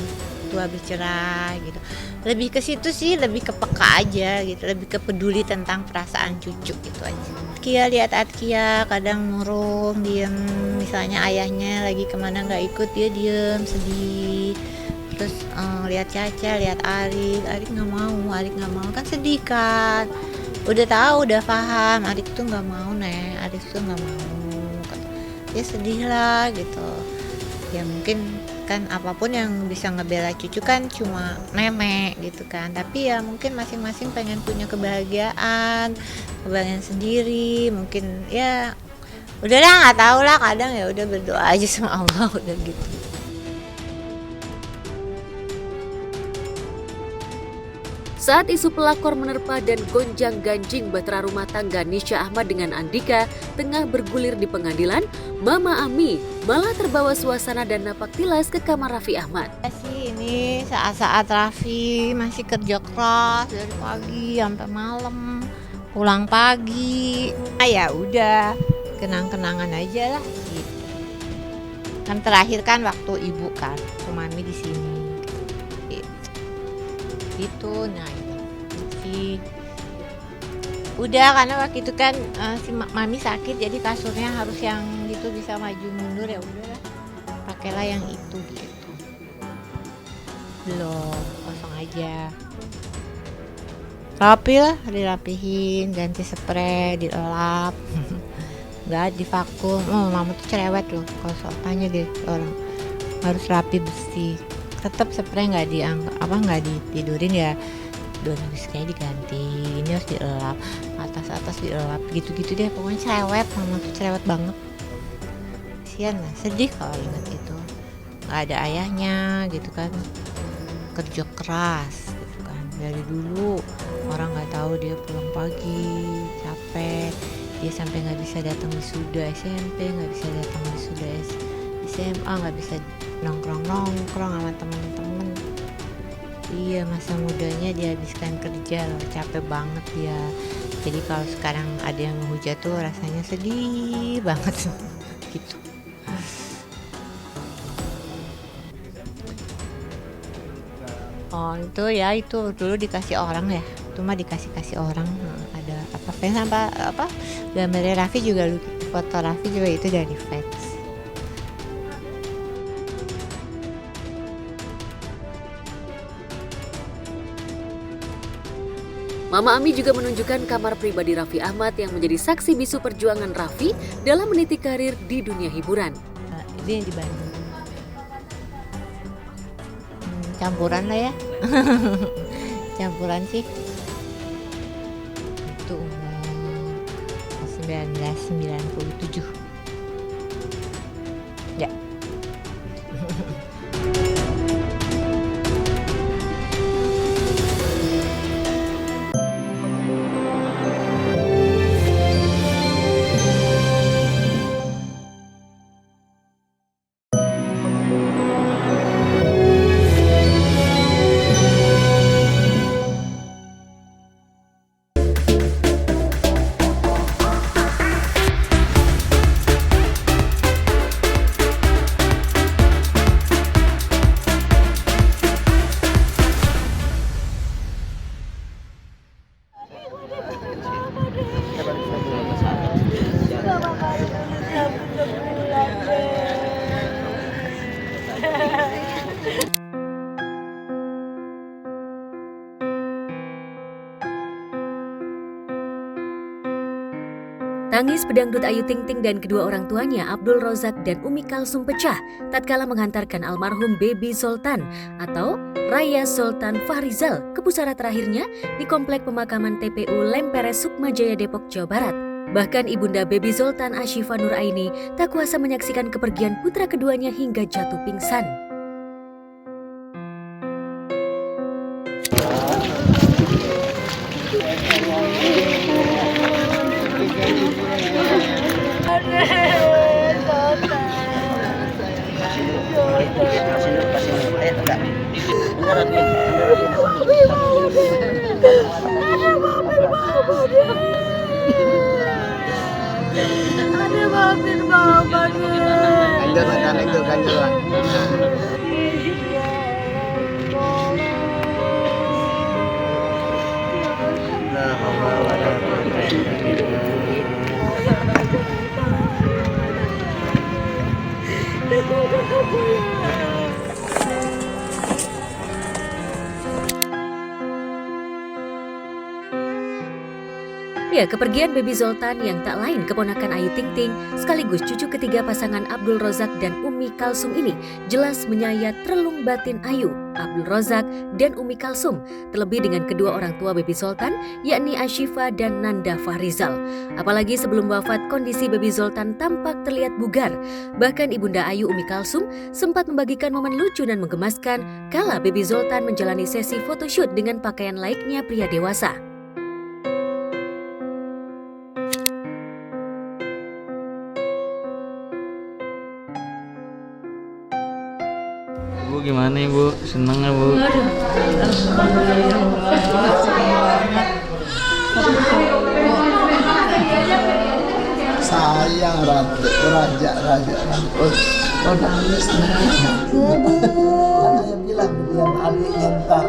tua bercerai gitu. Lebih ke situ sih, lebih ke peka aja gitu, lebih ke peduli tentang perasaan cucu gitu aja. Kia lihat Atkia kadang murung, diem, misalnya ayahnya lagi kemana nggak ikut, dia diem sedih. Terus lihat Caca, lihat Arik nggak mau kan sedih kan. Udah tahu, udah paham Arik tuh nggak mau Arik tuh nggak mau, ya sedih lah gitu. Ya mungkin kan apapun yang bisa ngebela cucu kan cuma nenek gitu kan, tapi ya mungkin masing-masing pengen punya kebahagiaan sendiri. Mungkin ya udahlah, nggak tahu lah, kadang ya udah berdoa aja sama Allah udah gitu. Saat isu pelakor menerpa dan gonjang-ganjing bahtera rumah tangga Nisha Ahmad dengan Andika tengah bergulir di pengadilan, Mama Ami malah terbawa suasana dan napak tilas ke kamar Raffi Ahmad. Ini saat-saat Raffi masih kerja keras dari pagi sampai malam, pulang pagi. Ya udah, kenang-kenangan aja lah gitu. Kan terakhir kan waktu ibu kan, Mami di sini. Gitu, nah ini udah karena waktu itu kan si Mami sakit jadi kasurnya harus yang gitu bisa maju mundur, ya udahlah pakailah yang itu gitu. Belum, kosong aja. Rapi lah, dirapihin, ganti spray, dilap. Nggak divakum. Mama tuh cerewet loh, kalau soal tanya deh orang harus rapi bersih. Tetap spray nggak ditidurin ya, 2 minggu sekali diganti, ini harus dielap, atas dielap, gitu-gitu deh. Pokoknya cerewet, mama tuh cerewet banget. Kasian lah, sedih kalau ingat itu. Nggak ada ayahnya gitu kan, kerja keras gitu kan. Dari dulu orang nggak tahu dia pulang pagi, capek, dia sampai nggak bisa datang wisuda SMP, nggak bisa datang wisuda SMA, nggak bisa nongkrong sama temen-temen. Iya, masa mudanya dihabiskan kerja loh, capek banget dia. Jadi kalau sekarang ada yang menghujat tuh rasanya sedih banget gitu. Oh itu ya, itu dulu dikasih orang ya, itu mah dikasih orang. Ada fans apa gambarnya Raffi juga, foto Raffi juga itu dari fans. Mama Ami juga menunjukkan kamar pribadi Raffi Ahmad yang menjadi saksi bisu perjuangan Raffi dalam meniti karir di dunia hiburan. Ini yang di Bandung. Campuran lah ya. Campuran sih. Itu umur 1997. Ya. Tangis pedangdut Ayu Ting Ting dan kedua orang tuanya Abdul Rozak dan Umi Kalsum pecah tatkala menghantarkan almarhum Baby Zoltan atau Raya Zoltan Fahrizal ke pusara terakhirnya di Komplek Pemakaman TPU Lempere Sukmajaya Depok, Jawa Barat. Bahkan ibunda Baby Zoltan Ashifa Nuraini tak kuasa menyaksikan kepergian putra keduanya hingga jatuh pingsan. Ya, kepergian Baby Zoltan yang tak lain keponakan Ayu Ting Ting sekaligus cucu ketiga pasangan Abdul Rozak dan Umi Kalsum ini jelas menyayat relung batin Ayu, Abdul Rozak, dan Umi Kalsum, terlebih dengan kedua orang tua Baby Zoltan yakni Ashifa dan Nanda Fahrizal. Apalagi sebelum wafat kondisi Baby Zoltan tampak terlihat bugar. Bahkan Ibunda Ayu Umi Kalsum sempat membagikan momen lucu dan menggemaskan kala Baby Zoltan menjalani sesi photoshoot dengan pakaian layaknya pria dewasa. Bu, gimana Ibu? Seneng nggak Bu? Sayang raja. Oh nangis. Adiknya bilang yang adiknya ntar.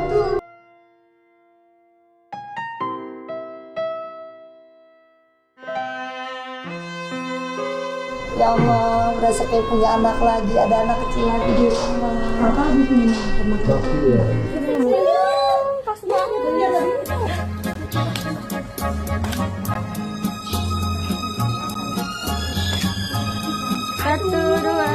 Ya Allah, berasa kayak punya anak lagi, ada anak kecil lagi di rumah. Kakak habis minum pas banget. Satu, dua.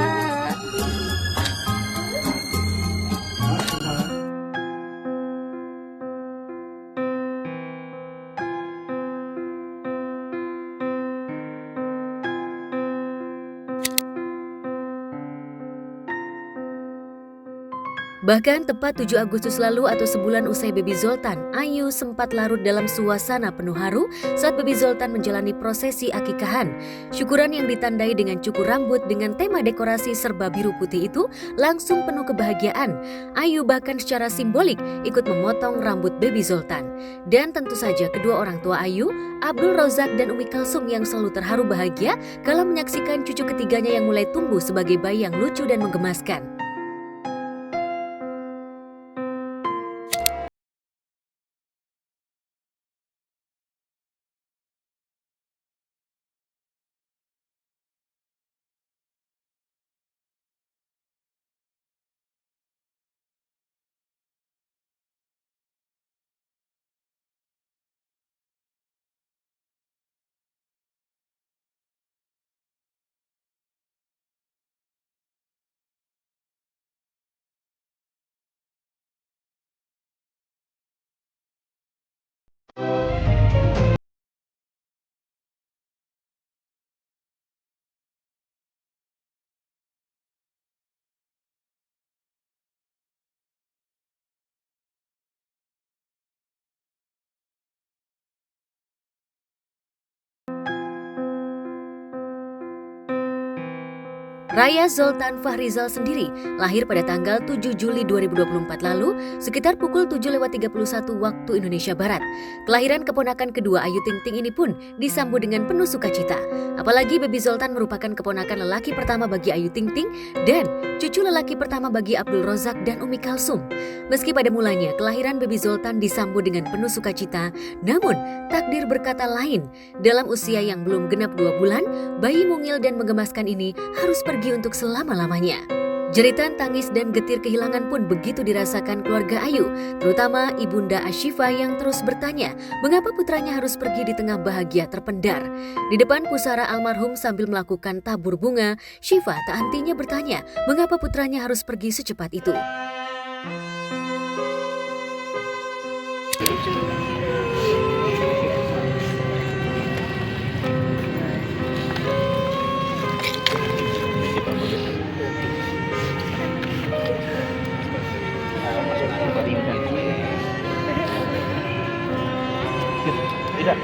Bahkan tepat 7 Agustus lalu atau sebulan usai Baby Zoltan, Ayu sempat larut dalam suasana penuh haru saat Baby Zoltan menjalani prosesi akikahan. Syukuran yang ditandai dengan cukur rambut dengan tema dekorasi serba biru putih itu langsung penuh kebahagiaan. Ayu bahkan secara simbolik ikut memotong rambut Baby Zoltan. Dan tentu saja kedua orang tua Ayu, Abdul Rozak dan Umi Kalsum yang selalu terharu bahagia kala menyaksikan cucu ketiganya yang mulai tumbuh sebagai bayi yang lucu dan menggemaskan. Raya Zoltan Fahrizal sendiri lahir pada tanggal 7 Juli 2024 lalu sekitar pukul 7.31 waktu Indonesia Barat. Kelahiran keponakan kedua Ayu Ting Ting ini pun disambut dengan penuh sukacita. Apalagi Baby Zoltan merupakan keponakan lelaki pertama bagi Ayu Ting Ting dan cucu lelaki pertama bagi Abdul Rozak dan Umi Kalsum. Meski pada mulanya kelahiran Baby Zoltan disambut dengan penuh sukacita, namun takdir berkata lain. Dalam usia yang belum genap 2 bulan, bayi mungil dan menggemaskan ini harus pergi untuk selama-lamanya. Jeritan tangis dan getir kehilangan pun begitu dirasakan keluarga Ayu, terutama Ibunda Ashifa yang terus bertanya mengapa putranya harus pergi di tengah bahagia terpendar. Di depan pusara almarhum sambil melakukan tabur bunga, Shiva tak hentinya bertanya mengapa putranya harus pergi secepat itu. Tidak.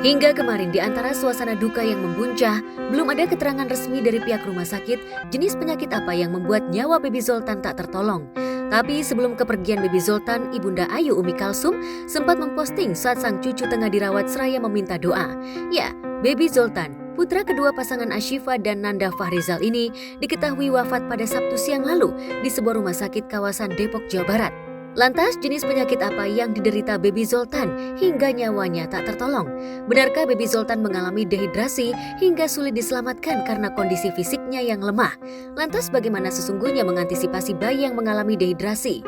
Hingga kemarin di antara suasana duka yang membuncah, belum ada keterangan resmi dari pihak rumah sakit jenis penyakit apa yang membuat nyawa Baby Zoltan tak tertolong. Tapi sebelum kepergian Baby Zoltan, Ibunda Ayu Umi Kalsum sempat memposting saat sang cucu tengah dirawat seraya meminta doa. Ya, Baby Zoltan, putra kedua pasangan Ashifa dan Nanda Fahrizal ini diketahui wafat pada Sabtu siang lalu di sebuah rumah sakit kawasan Depok, Jawa Barat. Lantas jenis penyakit apa yang diderita Baby Zoltan hingga nyawanya tak tertolong? Benarkah Baby Zoltan mengalami dehidrasi hingga sulit diselamatkan karena kondisi fisiknya yang lemah? Lantas bagaimana sesungguhnya mengantisipasi bayi yang mengalami dehidrasi?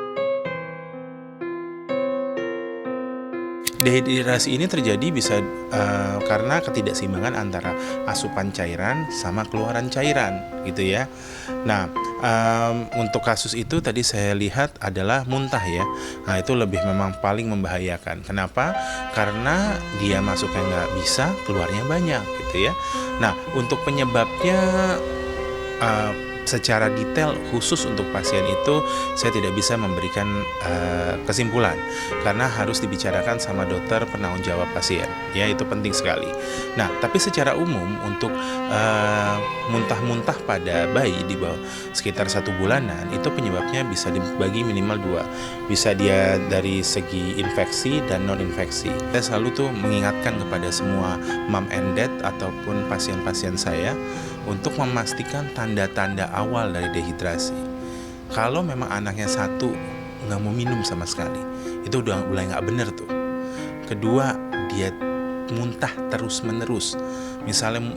Dehidrasi ini terjadi bisa karena ketidakseimbangan antara asupan cairan sama keluaran cairan gitu ya. Nah, untuk kasus itu tadi saya lihat adalah muntah ya. Nah, itu lebih memang paling membahayakan. Kenapa? Karena dia masuknya nggak bisa, keluarnya banyak gitu ya. Nah, untuk penyebabnya secara detail khusus untuk pasien itu saya tidak bisa memberikan kesimpulan karena harus dibicarakan sama dokter penanggung jawab pasien ya, itu penting sekali. Nah, tapi secara umum untuk muntah-muntah pada bayi di bawah sekitar 1 bulanan itu penyebabnya bisa dibagi minimal 2, bisa dia dari segi infeksi dan non infeksi. Saya selalu tuh mengingatkan kepada semua mom and dad ataupun pasien-pasien saya untuk memastikan tanda-tanda awal dari dehidrasi. Kalau memang anaknya satu nggak mau minum sama sekali, itu udah mulai nggak bener tuh. Kedua, dia muntah terus menerus. Misalnya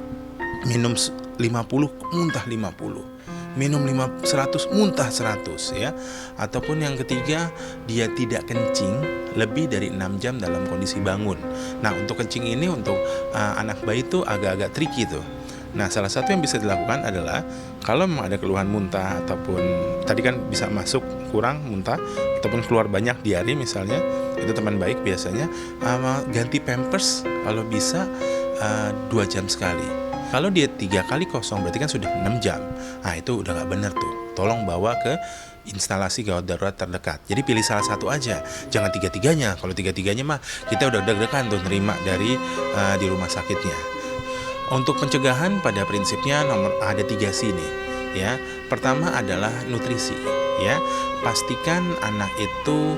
minum 50, muntah 50. Minum 100, muntah 100 ya. Ataupun yang ketiga, dia tidak kencing lebih dari 6 jam dalam kondisi bangun. Nah, untuk kencing ini untuk anak bayi itu agak-agak tricky tuh. Nah, salah satu yang bisa dilakukan adalah kalau memang ada keluhan muntah ataupun tadi kan bisa masuk kurang muntah ataupun keluar banyak diare misalnya, itu teman baik biasanya ganti pampers kalau bisa 2 jam sekali. Kalau dia 3 kali kosong berarti kan sudah 6 jam. Nah, itu udah nggak benar tuh. Tolong bawa ke instalasi gawat darurat terdekat. Jadi pilih salah satu aja, jangan tiga-tiganya. Kalau tiga-tiganya mah kita udah deg-degan tuh nerima dari di rumah sakitnya. Untuk pencegahan pada prinsipnya ada 3 sini ya. Pertama adalah nutrisi ya. Pastikan anak itu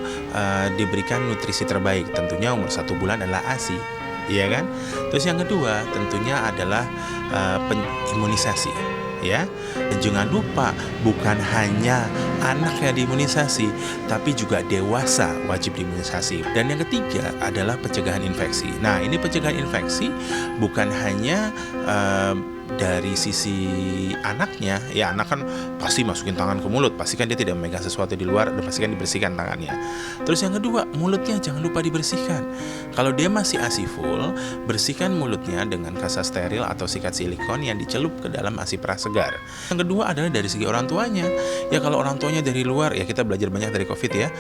diberikan nutrisi terbaik. Tentunya umur 1 bulan adalah ASI, ya kan? Terus yang kedua tentunya adalah imunisasi ya. Dan jangan lupa bukan hanya anak yang diimunisasi, tapi juga dewasa wajib diimunisasi. Dan yang ketiga adalah pencegahan infeksi. Nah, ini pencegahan infeksi bukan hanya dari sisi anaknya, ya anak kan pasti masukin tangan ke mulut, pastikan dia tidak memegang sesuatu di luar dan pastikan dibersihkan tangannya. Terus yang kedua, mulutnya jangan lupa dibersihkan. Kalau dia masih ASI full, bersihkan mulutnya dengan kasa steril atau sikat silikon yang dicelup ke dalam ASI prasegar. Yang kedua adalah dari segi orang tuanya. Ya kalau orang tuanya dari luar, ya kita belajar banyak dari COVID ya.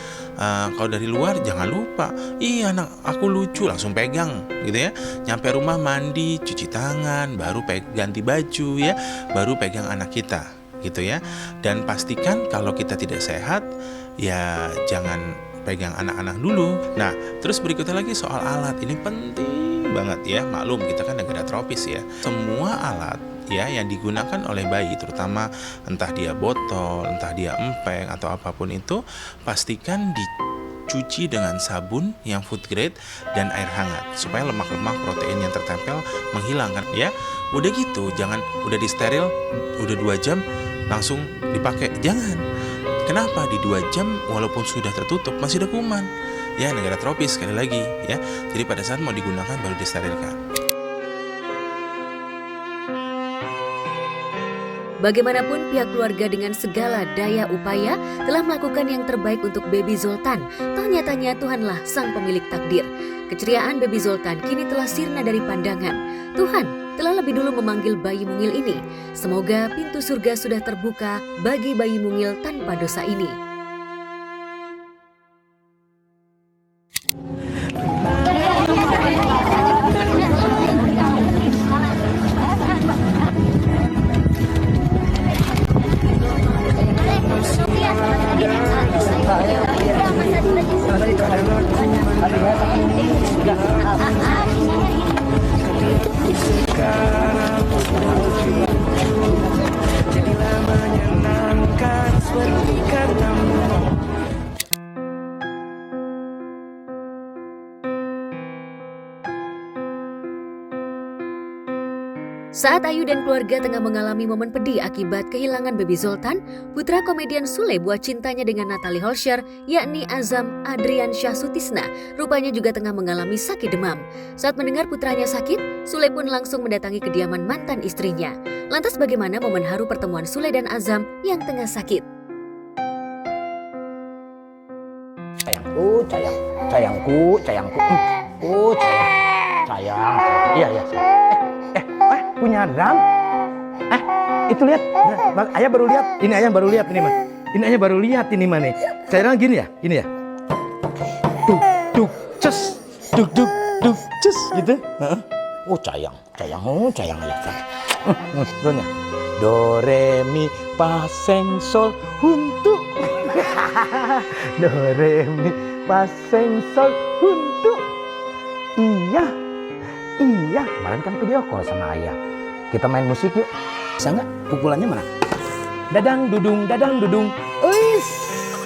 Kalau dari luar jangan lupa, anak aku lucu, langsung pegang gitu ya. Nyampe rumah mandi, cuci tangan, baru ganti baju ya, baru pegang anak kita gitu ya. Dan pastikan kalau kita tidak sehat ya jangan pegang anak-anak dulu. Nah, terus berikutnya lagi soal alat. Ini penting banget ya. Maklum kita kan negara tropis ya. Semua alat ya yang digunakan oleh bayi, terutama entah dia botol, entah dia empeng atau apapun itu, pastikan dicuci dengan sabun yang food grade dan air hangat supaya lemak-lemak protein yang tertempel menghilangkan ya. Udah gitu, jangan udah disteril, udah 2 jam langsung dipakai. Jangan. Kenapa? Di 2 jam walaupun sudah tertutup masih ada kuman. Ya, negara tropis sekali lagi ya. Jadi pada saat mau digunakan baru disterilkan. Bagaimanapun pihak keluarga dengan segala daya upaya telah melakukan yang terbaik untuk Baby Zoltan. Toh nyatanya Tuhanlah sang pemilik takdir. Keceriaan Baby Zoltan kini telah sirna dari pandangan. Tuhan telah lebih dulu memanggil bayi mungil ini. Semoga pintu surga sudah terbuka bagi bayi mungil tanpa dosa ini. Saat Ayu dan keluarga tengah mengalami momen pedih akibat kehilangan baby Zoltan, putra komedian Sule buat cintanya dengan Natalie Holscher, yakni Azam Adrian Syahsutisna, rupanya juga tengah mengalami sakit demam. Saat mendengar putranya sakit, Sule pun langsung mendatangi kediaman mantan istrinya. Lantas bagaimana momen haru pertemuan Sule dan Azam yang tengah sakit? Sayangku, sayangku, sayang. Iya, punya drum? Itu lihat. Ayah baru lihat. Ini ayah baru lihat ini mah. Ini ayah baru lihat ini mah nih. Sayang gini ya, ini ya. Duk, cus, duk, cus gitu. Oh sayang ayah. Donya. Do re mi fa seng sol huntu. Do re mi fa seng sol huntu. Iya. Kemarin kan video call sama ayah. Kita main musik yuk. Bisa nggak? Pukulannya mana? Dadang dudung. Uis.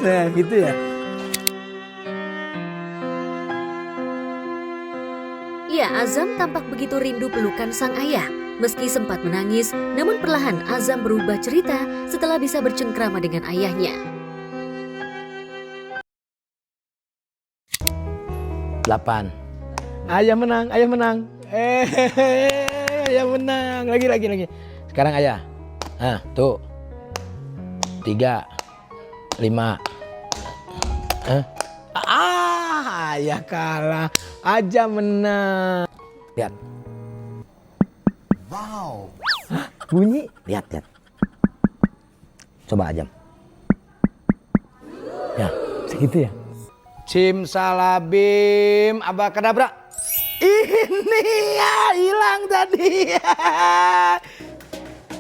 Nah gitu ya. Ya, Azam tampak begitu rindu pelukan sang ayah. Meski sempat menangis, namun perlahan Azam berubah cerita setelah bisa bercengkrama dengan ayahnya. 8. Ayah menang. Ayah menang. Lagi. Sekarang ayah. Tuh. 3, 5. Ayah kalah. Aja menang. Lihat. Wow. Bunyi. Lihat. Coba Ajam. Ya, segitu ya. Simsalabim abrakadabra. Ini ya hilang tadi.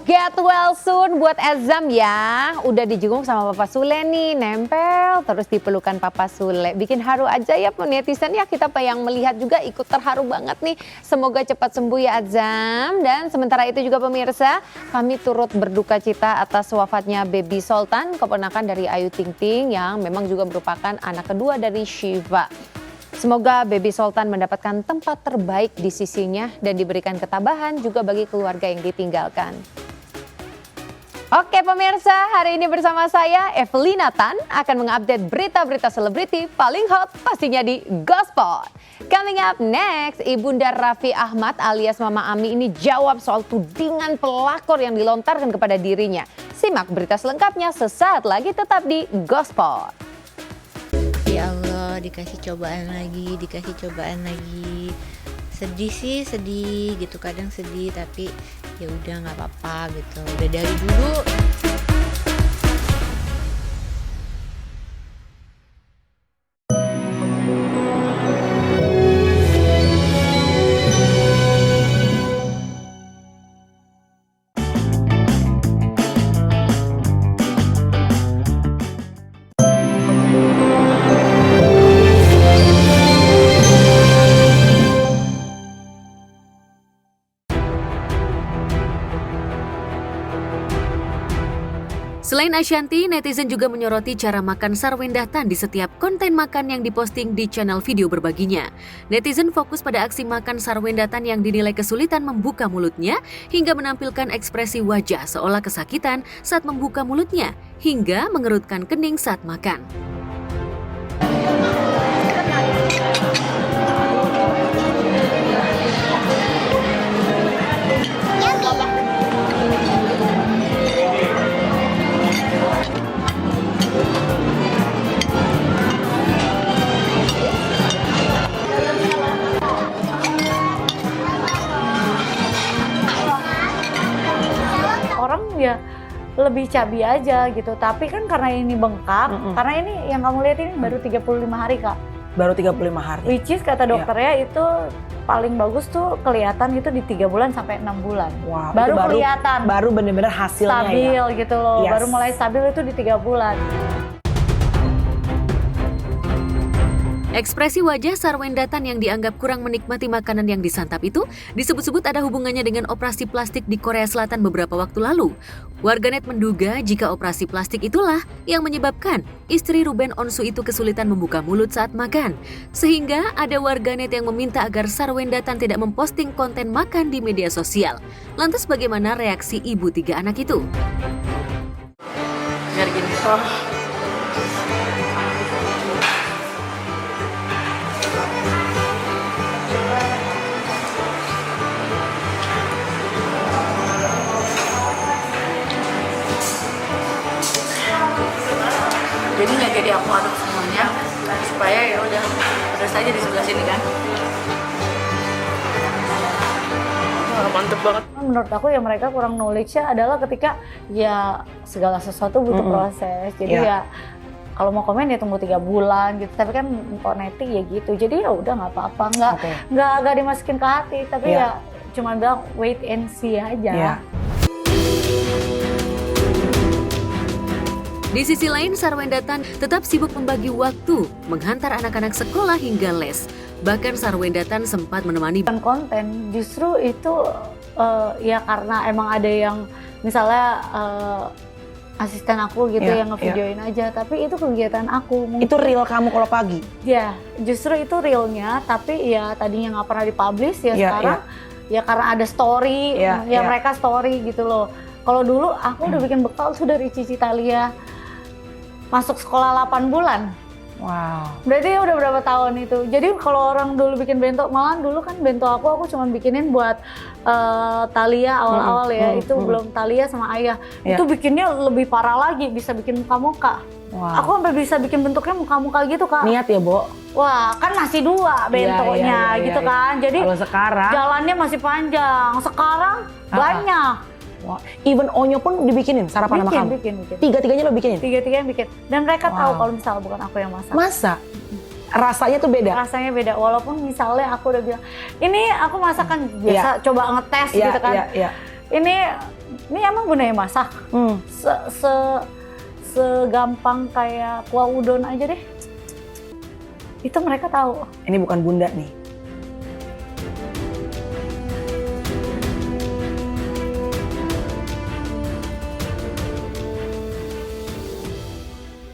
Get well soon buat Azam ya. Udah dijenguk sama Papa Sule nih, nempel terus di pelukan Papa Sule. Bikin haru aja ya netizen ya, kita yang melihat juga ikut terharu banget nih. Semoga cepat sembuh ya Azam. Dan sementara itu juga pemirsa, kami turut berduka cita atas wafatnya Baby Zoltan, keponakan dari Ayu Ting Ting yang memang juga merupakan anak kedua dari Syifa. Semoga Baby Zoltan mendapatkan tempat terbaik di sisinya dan diberikan ketabahan juga bagi keluarga yang ditinggalkan. Oke pemirsa, hari ini bersama saya Evelina Tan akan mengupdate berita-berita selebriti paling hot pastinya di Gospel. Coming up next, Ibunda Raffi Ahmad alias Mama Ami ini jawab soal tudingan pelakor yang dilontarkan kepada dirinya. Simak berita selengkapnya sesaat lagi tetap di Gospel. Ya Allah, dikasih cobaan lagi. Sedih gitu, kadang sedih tapi ya udah nggak apa-apa gitu, udah dari dulu. Selain Ashanty, netizen juga menyoroti cara makan Sarwendah Tan di setiap konten makan yang diposting di channel video berbaginya. Netizen fokus pada aksi makan Sarwendah Tan yang dinilai kesulitan membuka mulutnya hingga menampilkan ekspresi wajah seolah kesakitan saat membuka mulutnya hingga mengerutkan kening saat makan. Orang ya lebih cabi aja gitu, tapi kan karena ini bengkak, karena ini yang kamu lihat ini baru 35 hari Kak. Baru 35 hari. Which is kata dokternya itu paling bagus tuh kelihatan itu di 3 bulan sampai 6 bulan. Wow, baru kelihatan. Baru bener-bener hasilnya stabil ya. Gitu loh, Yes. baru mulai stabil itu di 3 bulan. Ekspresi wajah Sarwendatan yang dianggap kurang menikmati makanan yang disantap itu disebut-sebut ada hubungannya dengan operasi plastik di Korea Selatan beberapa waktu lalu. Warganet menduga jika operasi plastik itulah yang menyebabkan istri Ruben Onsu itu kesulitan membuka mulut saat makan. Sehingga ada warganet yang meminta agar Sarwendatan tidak memposting konten makan di media sosial. Lantas bagaimana reaksi ibu 3 anak itu? Biar gini. Jadi nggak jadi aku aduk semuanya supaya ya udah pedas aja di sebelah sini kan. Wah, mantep banget. Menurut aku ya mereka kurang knowledge-nya adalah ketika ya segala sesuatu butuh proses. Jadi ya kalau mau komen ya tunggu 3 bulan gitu. Tapi kan kok neti ya gitu. Jadi ya udah nggak apa-apa, nggak dimasukin ke hati. Tapi ya cuma bilang wait and see aja. Di sisi lain, Sarwendatan tetap sibuk membagi waktu, menghantar anak-anak sekolah hingga les. Bahkan Sarwendatan sempat menemani konten, justru itu ya karena emang ada yang misalnya asisten aku gitu yang ngevideoin aja, tapi itu kegiatan aku. Itu real kamu kalau pagi? Ya, justru itu realnya, tapi ya tadinya nggak pernah dipublish ya sekarang ya karena ada story, mereka story gitu loh. Kalau dulu aku udah bikin bekal tuh dari Cici Thalia masuk sekolah 8 bulan. Wow. Berarti udah berapa tahun itu. Jadi kalau orang dulu bikin bento, malah dulu kan bento aku cuma bikinin buat Thalia awal-awal ya. Itu belum Thalia sama Ayah. Itu bikinnya lebih parah lagi, bisa bikin muka-muka. Wow. Aku sampai bisa bikin bentuknya muka-muka gitu, Kak. Niat ya, Bo? Wah, kan masih 2 bentonya gitu kan. Jadi kalau sekarang jalannya masih panjang. Sekarang banyak. Wah, even Onyo pun dibikinin sarapan sama kamu? Bikin. 3-3-nya lo bikinin? 3-3 yang bikin. Dan mereka tahu kalau misalnya bukan aku yang masak. Masa? Rasanya tuh beda? Rasanya beda, walaupun misalnya aku udah bilang, ini aku masakan biasa coba ngetes gitu kan. Ini emang Bunda yang masak? Segampang kayak kuah udon aja deh. Itu mereka tahu. Ini bukan Bunda nih.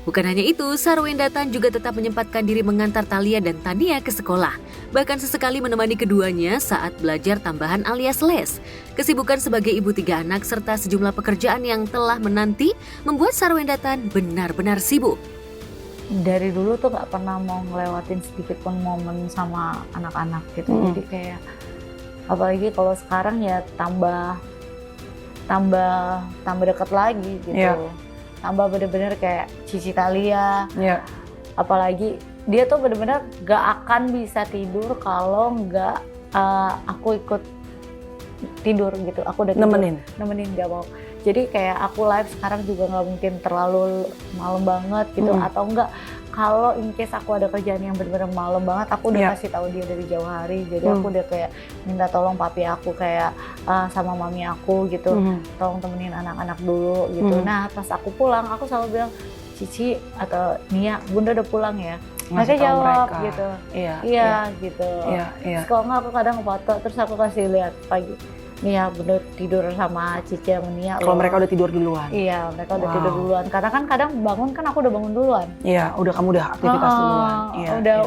Bukan hanya itu, Sarwendatan juga tetap menyempatkan diri mengantar Thalia dan Tania ke sekolah. Bahkan sesekali menemani keduanya saat belajar tambahan alias les. Kesibukan sebagai ibu 3 anak serta sejumlah pekerjaan yang telah menanti membuat Sarwendatan benar-benar sibuk. Dari dulu tuh gak pernah mau ngelewatin sedikit pun momen sama anak-anak gitu. Jadi kayak, apalagi kalau sekarang ya tambah dekat lagi gitu. Tambah bener-bener kayak Cici Thalia, apalagi dia tuh bener-bener gak akan bisa tidur kalau nggak aku ikut tidur gitu. Aku udah nemenin gak mau. Jadi kayak aku live sekarang juga nggak mungkin terlalu malam banget gitu, atau enggak kalau in case aku ada kerjaan yang bener-bener malam banget, aku udah kasih tahu dia dari jauh hari. Jadi aku udah kayak minta tolong papi aku kayak sama mami aku gitu, tolong temenin anak-anak dulu gitu. Nah pas aku pulang, aku selalu bilang, Cici atau Nia, Bunda udah pulang ya. Mereka jawab mereka. Gitu. Iya gitu. Terus kalau nggak aku kadang foto, terus aku kasih lihat pagi. Nia Bunda tidur sama Cici sama Nia. Kalau mereka udah tidur duluan? Iya, mereka udah tidur duluan. Karena kan kadang bangun kan aku udah bangun duluan. Iya, kamu udah aktivitas duluan.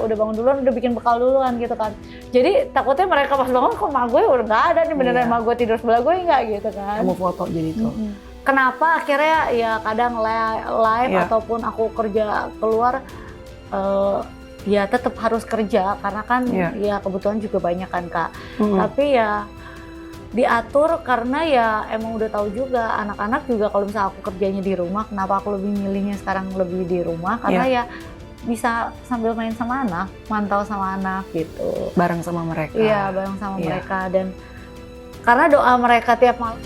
Udah bangun duluan, udah bikin bekal duluan gitu kan. Jadi takutnya mereka pas bangun kok mak gue udah nggak ada nih, beneran mak gue tidur sebelah gue nggak gitu kan. Kamu foto jadi itu. Kenapa akhirnya ya kadang live ataupun aku kerja keluar ya tetap harus kerja karena kan ya kebutuhan juga banyak kan Kak. Tapi ya diatur karena ya emang udah tahu juga anak-anak juga kalau misalnya aku kerjanya di rumah, kenapa aku lebih milihnya sekarang lebih di rumah karena ya bisa sambil main sama anak, mantau sama anak gitu. Bareng sama mereka. Iya, bareng sama mereka dan karena doa mereka tiap malam.